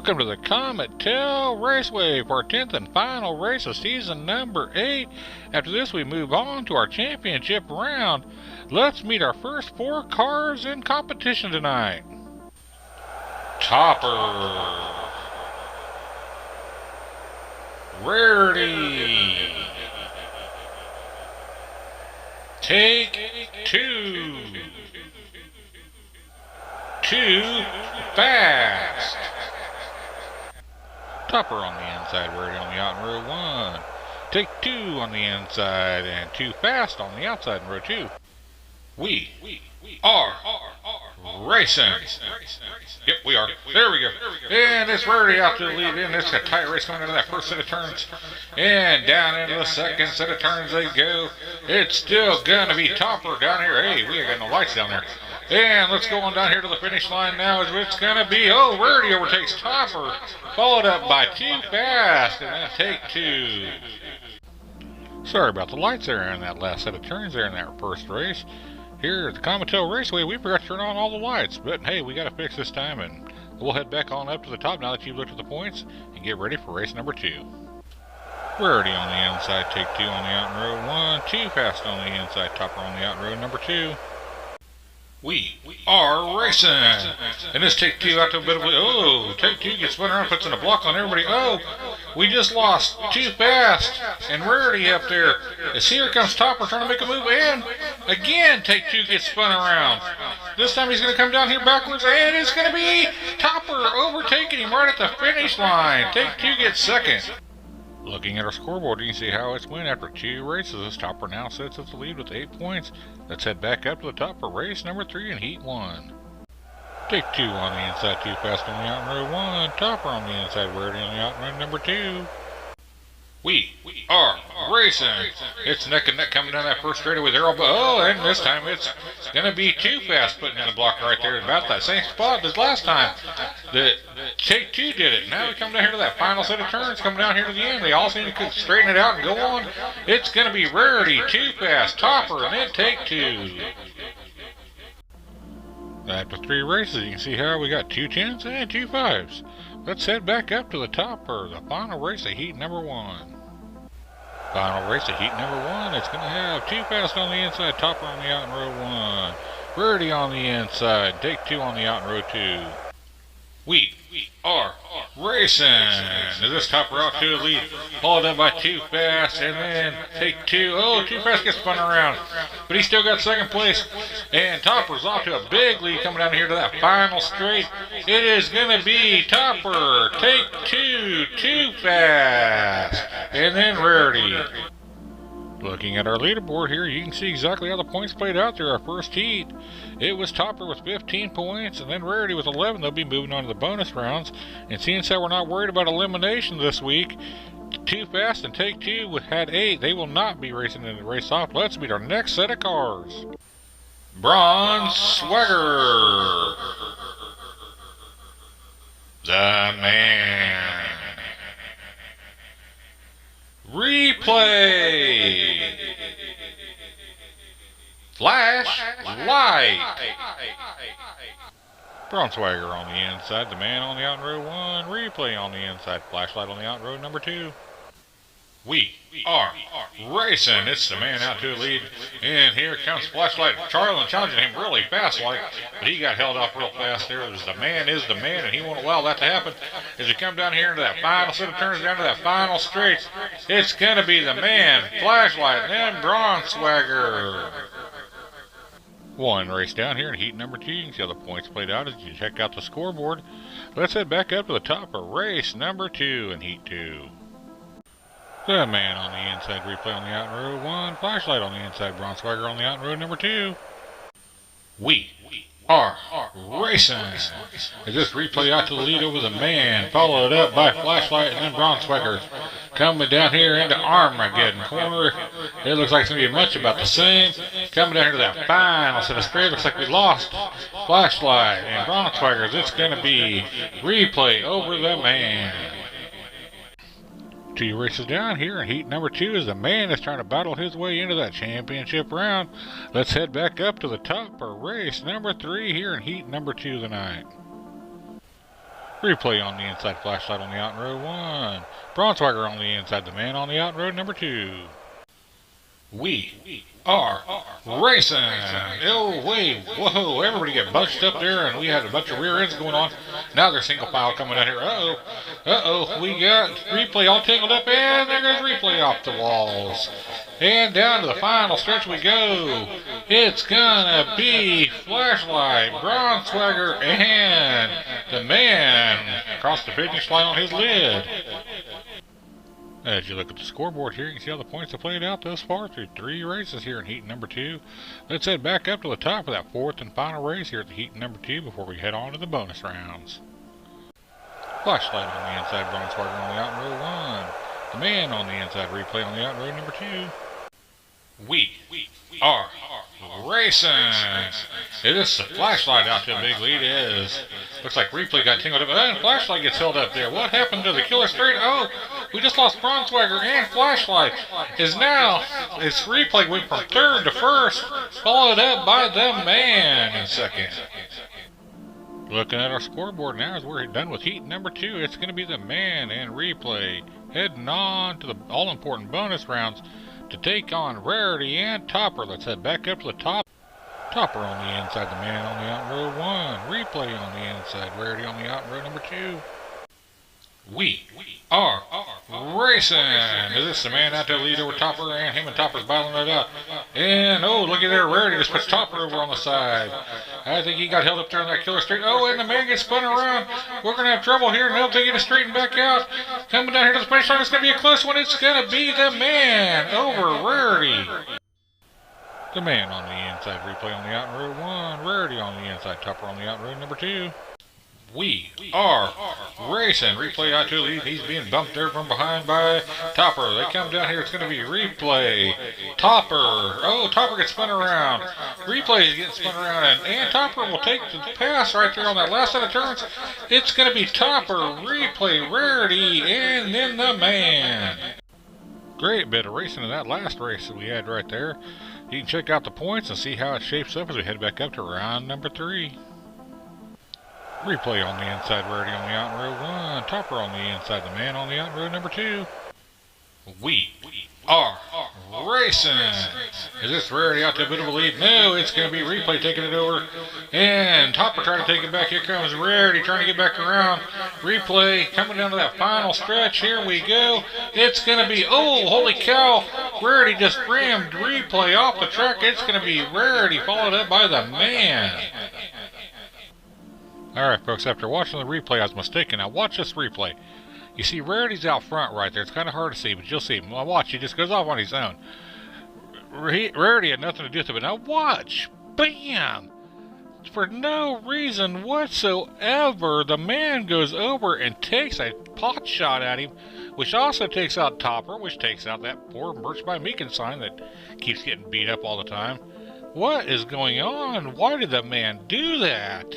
Welcome to the Comet Tail Raceway for our 10th and final race of season number 8. After this, we move on to our championship round. Let's meet our first 4 cars in competition tonight. Topper, Rarity, Take 2, Too Fast. Topper on the inside, Rarity on the out in row 1. Take 2 on the inside and Too Fast on the outside in row 2. We are racing. Yep, we are. There we go. And it's Rarity out to the lead in this tight race coming into that first set of turns. And down into the second set of turns they go. It's still going to be Topper down here. Hey, we got no lights down there. And let's go on down here to the finish line now. It's going to be, Rarity overtakes Topper, followed up by Too Fast, and then Take 2. Sorry about the lights there in that last set of turns there in that first race. Here at the Comet Tail Raceway, we forgot to turn on all the lights, but hey, we got to fix this time, and we'll head back on up to the top now that you've looked at the points, and get ready for race number 2. Rarity on the inside, Take 2 on the out in row 1, Too Fast on the inside, Topper on the out in row number 2. We are racing, and this Take 2 out to a bit of Take 2 gets spun around, puts in a block on everybody. We just lost Too Fast and Rarity up there. As here comes Topper trying to make a move, and again Take 2 gets spun around. This time he's going to come down here backwards, and it's going to be Topper overtaking him right at the finish line. Take 2 gets second. Looking at our scoreboard, you can see how it's went after 2 races. This Topper now sits at the lead with 8 points. Let's head back up to the top for race number 3 in Heat 1. Take 2 on the inside, Too Fast on the out in row 1. Topper on the inside, Rarity on the out in row number 2. We are racing. It's neck and neck coming down that first straightaway there. And this time it's going to be Too Fast putting in the block right there. About that same spot as last time. The Take 2 did it. Now we come down here to that final set of turns, coming down here to the end. They all seem to straighten it out and go on. It's going to be Rarity, Too Fast, Topper, and then Take 2. After 3 races, you can see how we got 2 10s and 2 5s. Let's head back up to the top for the final race of Heat number 1. Final race of Heat number 1. It's going to have Too Fast on the inside, Topper on the out in row 1. Rarity on the inside, Take 2 on the out in row 2. We are racing. As this Topper out to the lead, followed up by Too Fast, and then Take 2. Too Fast gets spun around, but he still got second place. And Topper's off to a big lead coming down here to that final straight. It is going to be Topper, Take 2, Too Fast, and then Rarity. Looking at our leaderboard here, you can see exactly how the points played out through our first heat. It was Topper with 15 points, and then Rarity with 11. They'll be moving on to the bonus rounds. And seeing as we're not worried about elimination this week, Too Fast and Take 2 had 8. They will not be racing in the race off. Let's meet our next set of cars. Bronze Swagger, the man. Replay, Flash Light. Bronze Swagger on the inside, the man on the out in row 1. Replay on the inside, Flashlight on the out in row number 2. We are racing. It's the man out to the lead. And here comes Flashlight. Charlie challenging him really fast, but he got held off real fast there. It was the man is the man, and he won't allow that to happen. As you come down here into that final set of turns, down to that final straight, it's going to be the man, Flashlight, and then Bronze Swagger. 1 race down here in Heat number 2. You can see how the points played out as you check out the scoreboard. Let's head back up to the top of race number 2 in Heat 2. The man on the inside, Replay on the out in row 1. Flashlight on the inside, Bronze Swagger on the out in row number 2. We are racing. As this Replay out to the lead over the man, followed up by Flashlight and then Bronze Swagger. Coming down here into Armageddon corner. It looks like it's going to be much about the same. Coming down here to that final set of straight. Looks like we lost Flashlight and Bronze Swagger. It's going to be Replay over the man. 2 races down here in Heat number 2 as the man is trying to battle his way into that championship round. Let's head back up to the top for race number 3 here in Heat number 2 tonight. Replay on the inside, flashlight on the out in row 1. Bronswagger on the inside, the man on the out in row number 2. We are racing. Oh, wait, whoa, everybody get bunched up there, and we had a bunch of rear ends going on. Now there's single file coming down here. Uh-oh, we got replay all tangled up, and there goes replay off the walls. And down to the final stretch we go. It's gonna be Flashlight, Bronswagger, and the man across the finish line on his lid. As you look at the scoreboard here, you can see how the points have played out thus far through 3 races here in heat number 2. Let's head back up to the top of that 4th and final race here at the heat number 2 before we head on to the bonus rounds. Flashlight on the inside, Bronswagger on the out in row 1. The man on the inside, replay on the out in row number 2. We are racing. It is the Flashlight out to a big lead. It is. Looks like replay got tangled up, and Flashlight gets held up there. What happened to the killer straight? Oh, we just lost Bronswagger, and Flashlight is now. Its replay went from 3rd to 1st, followed up by the man in 2nd. Looking at our scoreboard now as we're done with heat number 2, it's going to be the man and replay heading on to the all-important bonus rounds to take on Rarity and Topper. Let's head back up to the top. Topper on the inside, the man on the out in row 1. Replay on the inside, Rarity on the out in row number 2. We are racing. Is this the man out to lead over Topper, and him and Topper's battling it out. And oh, look at there, Rarity just puts Topper over on the side. I think he got held up there in that killer straight. Oh, and the man gets spun around. We're going to have trouble here, and they'll take it to straighten back out. Coming down here to the finish line, it's going to be a close one. It's going to be the man over Rarity. The man on the inside, replay on the out in row 1. Rarity on the inside, Topper on the out in row number 2. We are racing. Replay out to the lead. He's being bumped there from behind by Topper. They come down here. It's going to be replay. Topper. Oh, Topper gets spun around. Replay is getting spun around. And Topper will take the pass right there on that last set of turns. It's going to be Topper, replay, Rarity, and then the man. Great bit of racing in that last race that we had right there. You can check out the points and see how it shapes up as we head back up to round number 3. Replay on the inside, Rarity on the out in row 1. Topper on the inside, the man on the out in row number 2. We are racing. Is this Rarity out to a bit of a lead? No, it's going to be replay taking it over. And Topper trying to take it back. Here comes Rarity trying to get back around. Replay coming down to that final stretch. Here we go. It's going to be, oh, holy cow. Rarity just rammed replay off the track. It's going to be Rarity followed up by the man. Alright folks, after watching the replay I was mistaken. Now watch this replay. You see Rarity's out front right there. It's kind of hard to see, but you'll see him. Well, watch, he just goes off on his own. Rarity had nothing to do with it, but now watch. Bam! For no reason whatsoever, the man goes over and takes a pot shot at him, which also takes out Topper, which takes out that poor Merch by Meekin sign that keeps getting beat up all the time. What is going on? Why did the man do that?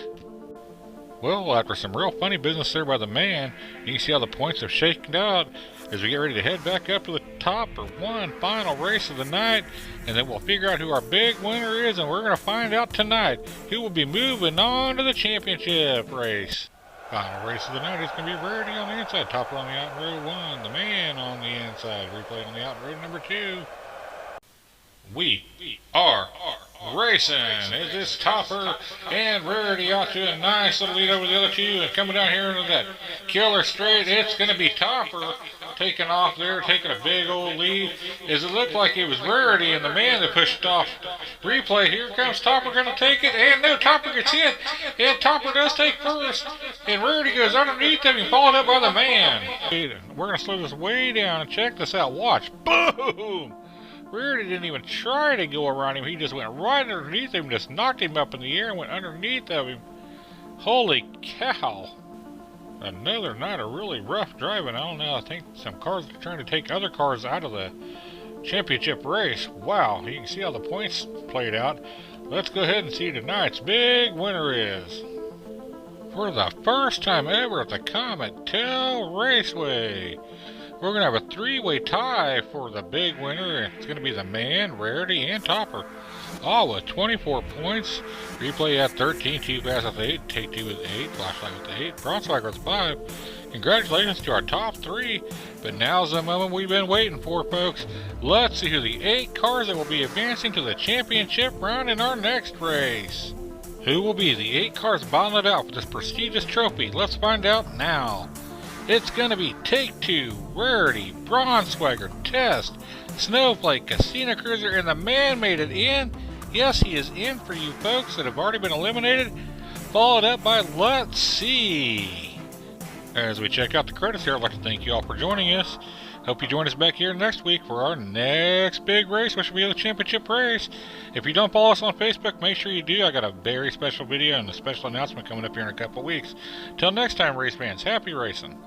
Well, after some real funny business there by the man, you can see how the points have shaken out as we get ready to head back up to the top for one final race of the night, and then we'll figure out who our big winner is, and we're going to find out tonight who will be moving on to the championship race. Final race of the night is going to be Rarity on the inside, Topper on the out in row 1, the man on the inside, replay on the out in row number 2. We are racing. Is this Topper and Rarity out to a nice little lead over the other two, and coming down here into that killer straight, it's going to be Topper taking off there, taking a big old lead. As it looked like it was Rarity and the man that pushed off. Replay, here comes Topper going to take it, and no, Topper gets hit, and Topper does take first, and Rarity goes underneath him and followed up by the man. We're going to slow this way down and check this out. Watch. Boom! Rarity didn't even try to go around him. He just went right underneath him, just knocked him up in the air and went underneath of him. Holy cow. Another night of really rough driving. I don't know. I think some cars are trying to take other cars out of the championship race. Wow. You can see how the points played out. Let's go ahead and see tonight's big winner is. for the first time ever at the Comet Tail Raceway. We're going to have a three-way tie for the big winner. It's going to be the man, Rarity, and Topper. All with 24 points. Replay at 13, Too Fast with 8, Take 2 with 8, Flashlight with 8, Bronzewagger with 5. Congratulations to our top 3. But now's the moment we've been waiting for, folks. Let's see who the 8 cars that will be advancing to the championship round in our next race. Who will be the 8 cars battling it out for this prestigious trophy? Let's find out now. It's going to be Take 2, Rarity, Bronzewagger, Test, Snowflake, Casino Cruiser, and the man made it in. Yes, he is in for you folks that have already been eliminated. Followed up by Let's See. As we check out the credits here, I'd like to thank you all for joining us. Hope you join us back here next week for our next big race, which will be the championship race. If you don't follow us on Facebook, make sure you do. I got a very special video and a special announcement coming up here in a couple weeks. Till next time, race fans, happy racing.